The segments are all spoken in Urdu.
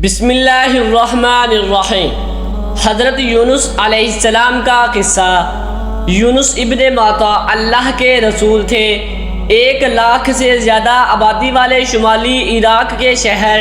بسم اللہ الرحمن الرحیم۔ حضرت یونس علیہ السلام کا قصہ۔ یونس ابن متا اللہ کے رسول تھے۔ 1,00,000 سے زیادہ آبادی والے شمالی عراق کے شہر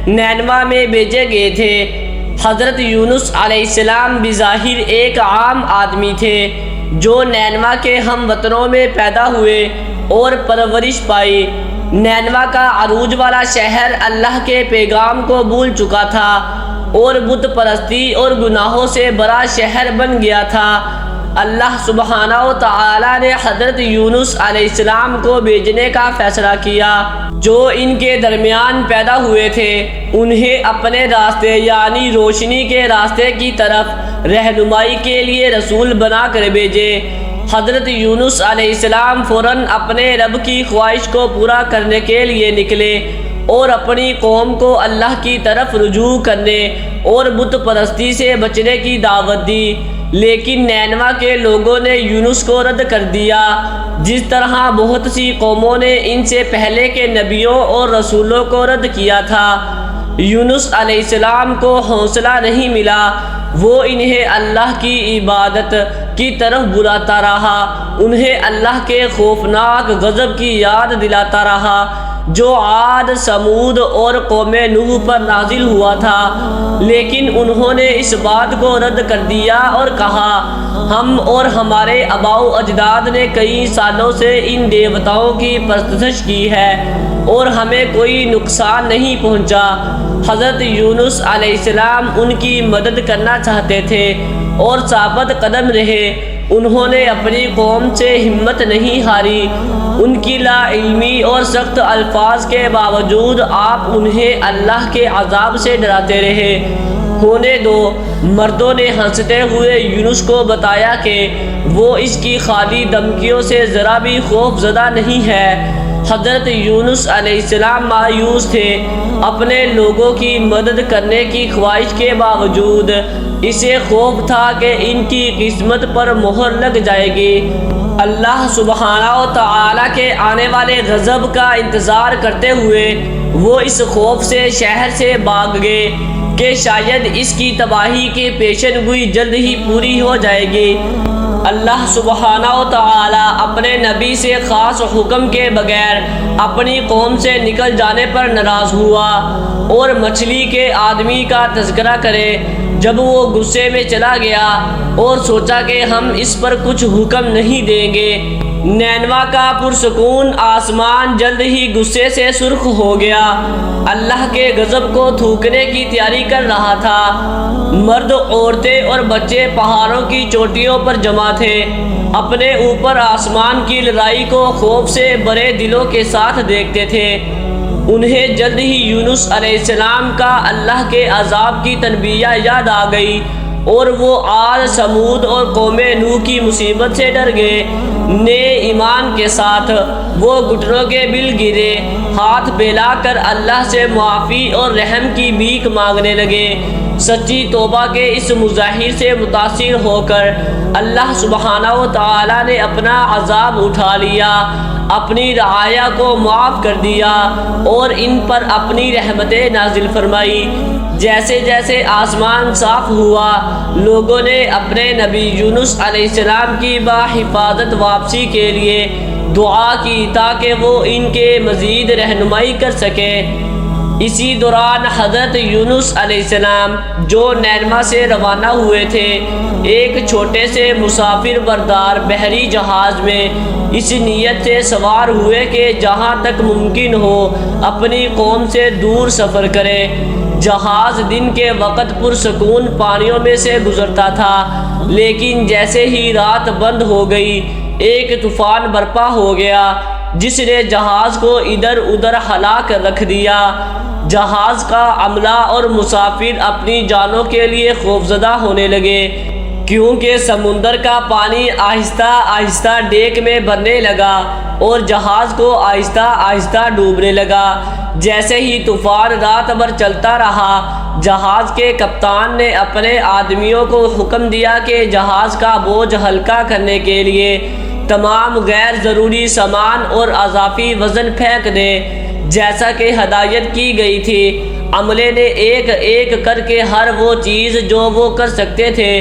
نینوا میں بھیجے گئے تھے۔ حضرت یونس علیہ السلام بظاہر ایک عام آدمی تھے جو نینوا کے ہم وطنوں میں پیدا ہوئے اور پرورش پائی۔ نینوا کا عروج والا شہر اللہ کے پیغام کو بھول چکا تھا اور بت پرستی اور گناہوں سے بڑا شہر بن گیا تھا۔ اللہ سبحانہ و تعالی نے حضرت یونس علیہ السلام کو بھیجنے کا فیصلہ کیا۔ جو ان کے درمیان پیدا ہوئے تھے انہیں اپنے راستے یعنی روشنی کے راستے کی طرف رہنمائی کے لیے رسول بنا کر بھیجے۔ حضرت یونس علیہ السلام فوراً اپنے رب کی خواہش کو پورا کرنے کے لیے نکلے اور اپنی قوم کو اللہ کی طرف رجوع کرنے اور بت پرستی سے بچنے کی دعوت دی، لیکن نینوا کے لوگوں نے یونس کو رد کر دیا، جس طرح بہت سی قوموں نے ان سے پہلے کے نبیوں اور رسولوں کو رد کیا تھا۔ یونس علیہ السلام کو حوصلہ نہیں ملا، وہ انہیں اللہ کی عبادت کی طرف بلاتا رہا، انہیں اللہ کے خوفناک غضب کی یاد دلاتا رہا جو عاد، سمود اور قوم نوح پر نازل ہوا تھا، لیکن انہوں نے اس بات کو رد کر دیا اور کہا، ہم اور ہمارے آباء و اجداد نے کئی سالوں سے ان دیوتاؤں کی پرستش کی ہے اور ہمیں کوئی نقصان نہیں پہنچا۔ حضرت یونس علیہ السلام ان کی مدد کرنا چاہتے تھے اور ثابت قدم رہے۔ انہوں نے اپنی قوم سے ہمت نہیں ہاری۔ ان کی لا علمی اور سخت الفاظ کے باوجود آپ انہیں اللہ کے عذاب سے ڈراتے رہے۔ ہونے دو، مردوں نے ہنستے ہوئے یونس کو بتایا کہ وہ اس کی خالی دھمکیوں سے ذرا بھی خوف زدہ نہیں ہے۔ حضرت یونس علیہ السلام مایوس تھے، اپنے لوگوں کی مدد کرنے کی خواہش کے باوجود اسے خوف تھا کہ ان کی قسمت پر مہر لگ جائے گی۔ اللہ سبحانہ و تعالی کے آنے والے غضب کا انتظار کرتے ہوئے وہ اس خوف سے شہر سے بھاگ گئے کہ شاید اس کی تباہی کی پیشن گوئی جلد ہی پوری ہو جائے گی۔ اللہ سبحانہ و تعالی اپنے نبی سے خاص حکم کے بغیر اپنی قوم سے نکل جانے پر ناراض ہوا اور مچھلی کے آدمی کا تذکرہ کرے جب وہ غصے میں چلا گیا اور سوچا کہ ہم اس پر کچھ حکم نہیں دیں گے۔ نینوا کا پرسکون آسمان جلد ہی غصے سے سرخ ہو گیا، اللہ کے غضب کو تھوکنے کی تیاری کر رہا تھا۔ مرد، عورتیں اور بچے پہاڑوں کی چوٹیوں پر جمع تھے، اپنے اوپر آسمان کی لڑائی کو خوف سے بڑے دلوں کے ساتھ دیکھتے تھے۔ انہیں جلد ہی یونس علیہ السلام کا اللہ کے عذاب کی تنبیہ یاد آ گئی اور وہ عاد، سمود اور قوم نوح کی مصیبت سے ڈر گئے۔ نئے ایمان کے ساتھ وہ گھٹنوں کے بل گرے، ہاتھ پھیلا کر اللہ سے معافی اور رحم کی بھیک مانگنے لگے۔ سچی توبہ کے اس مظاہر سے متاثر ہو کر اللہ سبحانہ و تعالی نے اپنا عذاب اٹھا لیا، اپنی رعایا کو معاف کر دیا اور ان پر اپنی رحمتیں نازل فرمائی۔ جیسے جیسے آسمان صاف ہوا، لوگوں نے اپنے نبی یونس علیہ السلام کی باحفاظت واپسی کے لیے دعا کی تاکہ وہ ان کے مزید رہنمائی کر سکے۔ اسی دوران حضرت یونس علیہ السلام جو نینوا سے روانہ ہوئے تھے، ایک چھوٹے سے مسافر بردار بحری جہاز میں اس نیت سے سوار ہوئے کہ جہاں تک ممکن ہو اپنی قوم سے دور سفر کرے۔ جہاز دن کے وقت پرسکون پانیوں میں سے گزرتا تھا، لیکن جیسے ہی رات بند ہو گئی ایک طوفان برپا ہو گیا جس نے جہاز کو ادھر ادھر ہلا کر رکھ دیا۔ جہاز کا عملہ اور مسافر اپنی جانوں کے لیے خوفزدہ ہونے لگے کیونکہ سمندر کا پانی آہستہ آہستہ ڈیک میں بھرنے لگا اور جہاز کو آہستہ آہستہ ڈوبنے لگا۔ جیسے ہی طوفان رات بھر چلتا رہا، جہاز کے کپتان نے اپنے آدمیوں کو حکم دیا کہ جہاز کا بوجھ ہلکا کرنے کے لیے تمام غیر ضروری سامان اور اضافی وزن پھینک دیں۔ جیسا کہ ہدایت کی گئی تھی، عملے نے ایک ایک کر کے ہر وہ چیز جو وہ کر سکتے تھے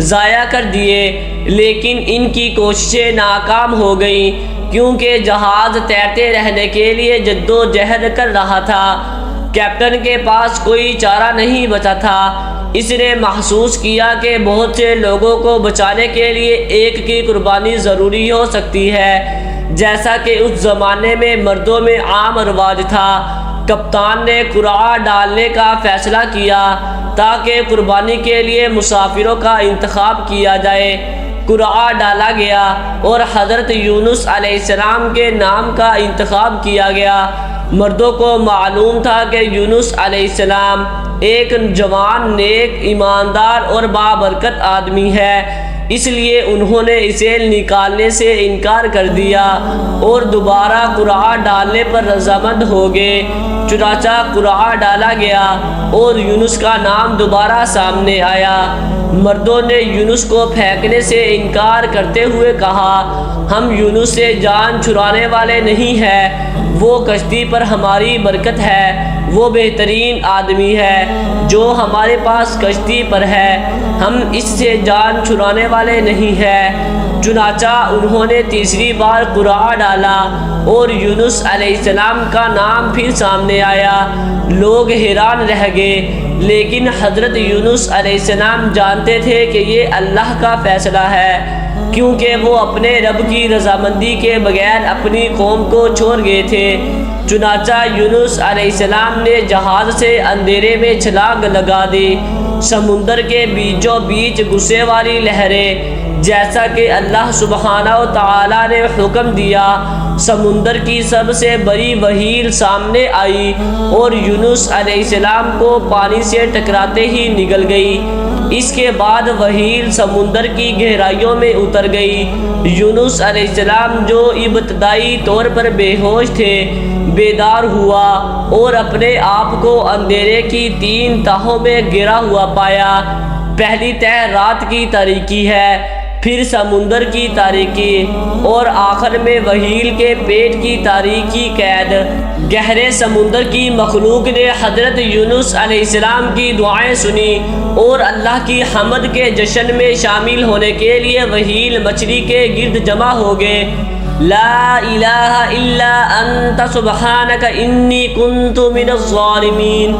ضائع کر دیے، لیکن ان کی کوششیں ناکام ہو گئیں کیونکہ جہاز تیرتے رہنے کے لیے جد و جہد کر رہا تھا۔ کیپٹن کے پاس کوئی چارہ نہیں بچا تھا۔ اس نے محسوس کیا کہ بہت سے لوگوں کو بچانے کے لیے ایک کی قربانی ضروری ہو سکتی ہے، جیسا کہ اس زمانے میں مردوں میں عام رواج تھا۔ کپتان نے قرعہ ڈالنے کا فیصلہ کیا تاکہ قربانی کے لیے مسافروں کا انتخاب کیا جائے۔ قرعہ ڈالا گیا اور حضرت یونس علیہ السلام کے نام کا انتخاب کیا گیا۔ مردوں کو معلوم تھا کہ یونس علیہ السلام ایک جوان، نیک، ایماندار اور بابرکت آدمی ہے، اس لیے انہوں نے اسے نکالنے سے انکار کر دیا اور دوبارہ قرعہ ڈالنے پر رضامند ہو گئے۔ چنانچہ قرعہ ڈالا گیا اور یونس کا نام دوبارہ سامنے آیا۔ مردوں نے یونس کو پھینکنے سے انکار کرتے ہوئے کہا، ہم یونس سے جان چھڑانے والے نہیں ہیں، وہ کشتی پر ہماری برکت ہے، وہ بہترین آدمی ہے جو ہمارے پاس کشتی پر ہے، ہم اس سے جان چھڑانے والے نہیں ہیں۔ چنانچہ انہوں نے تیسری بار قرعہ ڈالا اور یونس علیہ السلام کا نام پھر سامنے آیا۔ لوگ حیران رہ گئے، لیکن حضرت یونس علیہ السلام جانتے تھے کہ یہ اللہ کا فیصلہ ہے، کیونکہ وہ اپنے رب کی رضامندی کے بغیر اپنی قوم کو چھوڑ گئے تھے۔ چنانچہ یونس علیہ السلام نے جہاز سے اندھیرے میں چھلانگ لگا دی۔ سمندر کے بیچوں بیچ غصے والی لہریں، جیسا کہ اللہ سبحانہ و تعالیٰ نے حکم دیا، سمندر کی سب سے بڑی وہیل سامنے آئی اور یونس علیہ السلام کو پانی سے ٹکراتے ہی نگل گئی۔ اس کے بعد وہیل سمندر کی گہرائیوں میں اتر گئی۔ یونس علیہ السلام جو ابتدائی طور پر بے ہوش تھے، بیدار ہوا اور اپنے آپ کو اندھیرے کی 3 تہوں میں گرا ہوا پایا۔ پہلی تہ رات کی تاریکی ہے، پھر سمندر کی تاریکی اور آخر میں وہیل کے پیٹ کی تاریکی قید۔ گہرے سمندر کی مخلوق نے حضرت یونس علیہ السلام کی دعائیں سنی اور اللہ کی حمد کے جشن میں شامل ہونے کے لیے وہیل مچھلی کے گرد جمع ہو گئے۔ لا الہ الا انت سبحانک انی کنت من الظالمین،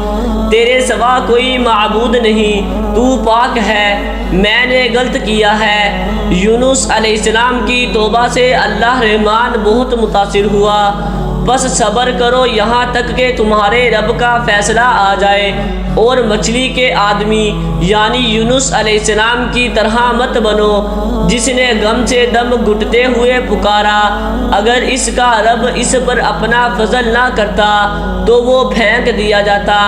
تیرے سوا کوئی معبود نہیں، تو پاک ہے، میں نے غلط کیا ہے۔ یونس علیہ السلام کی توبہ سے اللہ رحمان بہت متاثر ہوا۔ بس صبر کرو یہاں تک کہ تمہارے رب کا فیصلہ آ جائے، اور مچھلی کے آدمی یعنی یونس علیہ السلام کی طرح مت بنو جس نے غم سے دم گھٹتے ہوئے پکارا۔ اگر اس کا رب اس پر اپنا فضل نہ کرتا تو وہ پھینک دیا جاتا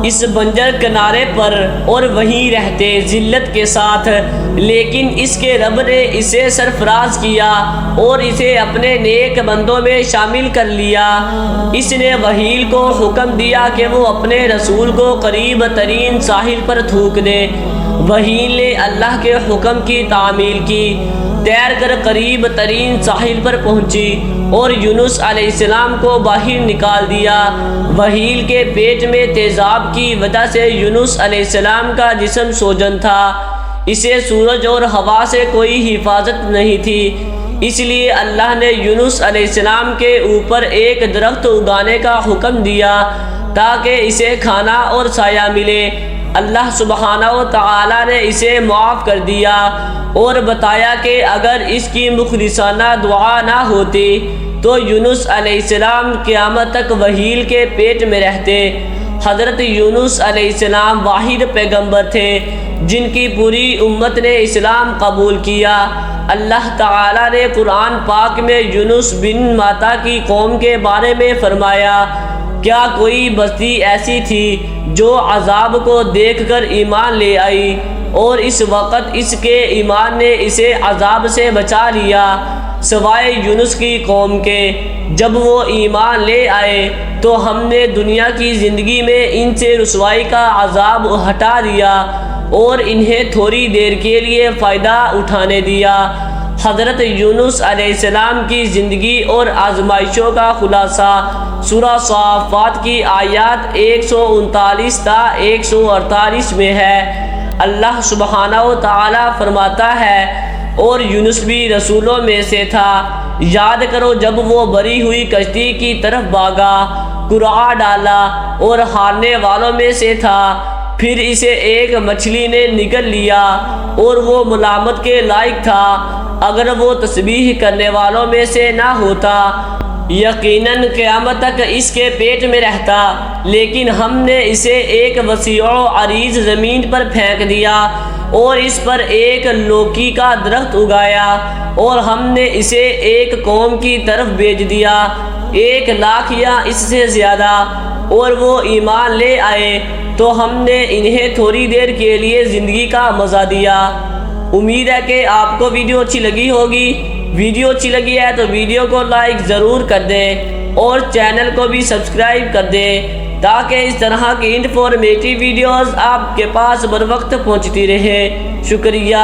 اس بنجر کنارے پر اور وہیں رہتے ذلت کے ساتھ، لیکن اس کے رب نے اسے سرفراز کیا اور اسے اپنے نیک بندوں میں شامل کر لیا۔ اس نے وہیل کو حکم دیا کہ وہ اپنے رسول کو قریب ترین ساحل پر تھوک دے۔ وہیل نے اللہ کے حکم کی تعمیل کی، تیر کر قریب ترین ساحل پر پہنچی اور یونس علیہ السلام کو باہر نکال دیا۔ وہیل کے پیٹ میں تیزاب کی وجہ سے یونس علیہ السلام کا جسم سوجن تھا، اسے سورج اور ہوا سے کوئی حفاظت نہیں تھی، اس لیے اللہ نے یونس علیہ السلام کے اوپر ایک درخت اگانے کا حکم دیا تاکہ اسے کھانا اور سایہ ملے۔ اللہ سبحانہ و تعالیٰ نے اسے معاف کر دیا اور بتایا کہ اگر اس کی مخلصانہ دعا نہ ہوتی تو یونس علیہ السلام قیامت تک وہیل کے پیٹ میں رہتے۔ حضرت یونس علیہ السلام واحد پیغمبر تھے جن کی پوری امت نے اسلام قبول کیا۔ اللہ تعالیٰ نے قرآن پاک میں یونس بن ماتا کی قوم کے بارے میں فرمایا، کیا کوئی بستی ایسی تھی جو عذاب کو دیکھ کر ایمان لے آئی اور اس وقت اس کے ایمان نے اسے عذاب سے بچا لیا، سوائے یونس کی قوم کے۔ جب وہ ایمان لے آئے تو ہم نے دنیا کی زندگی میں ان سے رسوائی کا عذاب ہٹا دیا اور انہیں تھوڑی دیر کے لیے فائدہ اٹھانے دیا۔ حضرت یونس علیہ السلام کی زندگی اور آزمائشوں کا خلاصہ سورہ صافات کی آیات 139 تا 148 میں ہے۔ اللہ سبحانہ و تعالی فرماتا ہے، اور یونس بھی رسولوں میں سے تھا، یاد کرو جب وہ بری ہوئی کشتی کی طرف بھاگا، قرعہ ڈالا اور ہارنے والوں میں سے تھا، پھر اسے ایک مچھلی نے نگل لیا اور وہ ملامت کے لائق تھا اگر وہ تسبیح کرنے والوں میں سے نہ ہوتا، یقیناً قیامت تک اس کے پیٹ میں رہتا، لیکن ہم نے اسے ایک وسیع و عریض زمین پر پھینک دیا اور اس پر ایک لوکی کا درخت اگایا، اور ہم نے اسے ایک قوم کی طرف بھیج دیا 1,00,000 یا اس سے زیادہ، اور وہ ایمان لے آئے تو ہم نے انہیں تھوڑی دیر کے لیے زندگی کا مزہ دیا۔ امید ہے کہ آپ کو ویڈیو اچھی لگی ہوگی۔ ویڈیو اچھی لگی ہے تو ویڈیو کو لائک ضرور کر دیں اور چینل کو بھی سبسکرائب کر دیں تاکہ اس طرح کی انفارمیٹیو ویڈیوز آپ کے پاس بر وقت پہنچتی رہے۔ شکریہ۔